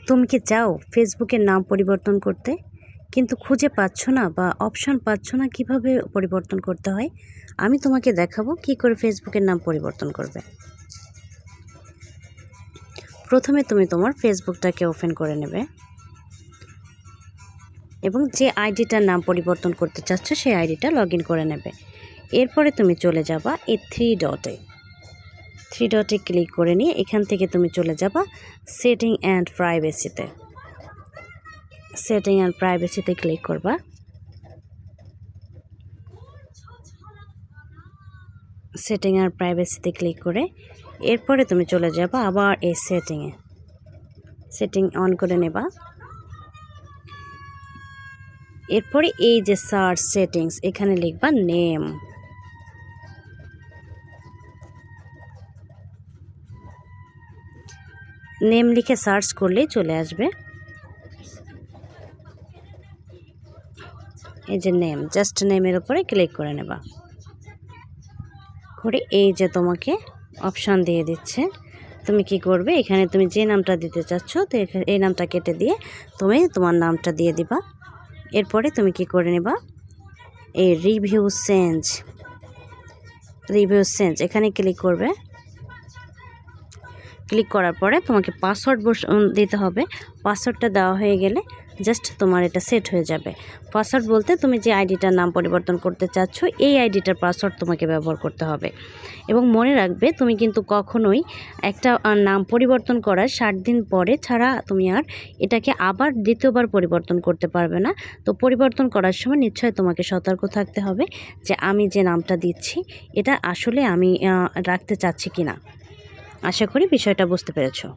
তুমি কি চাও ফেসবুকের নাম পরিবর্তন করতে, কিন্তু খুঁজে পাচ্ছ না বা অপশন পাচ্ছ না কিভাবে পরিবর্তন করতে হয়? আমি তোমাকে দেখাবো কি করে ফেসবুকের নাম পরিবর্তন করবে। প্রথমে তুমি তোমার ফেসবুকটাকে ওপেন করে নেবে এবং যে আইডিটার নাম পরিবর্তন করতে চাচ্ছ সেই আইডিটা লগ ইন করে নেবে। এরপরে তুমি চলে যাবা এই থ্রি ডটে ক্লিক করে নিয়ে এখান থেকে তুমি চলে যাবা সেটিং অ্যান্ড প্রাইভেসিতে ক্লিক করবা। সেটিং আর প্রাইভেসিতে ক্লিক করে এরপরে তুমি চলে যাবা আবার এই সেটিং অন করে নেবা। এরপরে এই যে সার্চ সেটিংস এখানে লিখবা নেম লিখে সার্চ করলেই চলে আসবে। এই যে নেম, জাস্ট নেমের উপরে ক্লিক করে নেবা। করে এই যে তোমাকে অপশান দিয়ে দিচ্ছে, তুমি কি করবে এখানে তুমি যে নামটা দিতে চাচ্ছ তো এই নামটা কেটে দিয়ে তুমি তোমার নামটা দিয়ে দিবা। এরপরে তুমি কি করে নেবা এই রিভিউ চেঞ্জ এখানে ক্লিক করবে। ক্লিক করার পরে তোমাকে পাসওয়ার্ড দিতে হবে। পাসওয়ার্ডটা দেওয়া হয়ে গেলে জাস্ট তোমার এটা সেট হয়ে যাবে। পাসওয়ার্ড বলতে তুমি যে আইডিটার নাম পরিবর্তন করতে চাচ্ছ এই আইডিটার পাসওয়ার্ড তোমাকে ব্যবহার করতে হবে। এবং মনে রাখবে তুমি কিন্তু কখনোই একটা নাম পরিবর্তন করার 60 দিন পরে ছাড়া তুমি আর এটাকে আবার দ্বিতীয়বার পরিবর্তন করতে পারবে না। তো পরিবর্তন করার সময় নিশ্চয়ই তোমাকে সতর্ক থাকতে হবে যে আমি যে নামটা দিচ্ছি এটা আসলে আমি রাখতে চাচ্ছি কিনা। আশা করি বিষয়টা বুঝতে পেরেছো।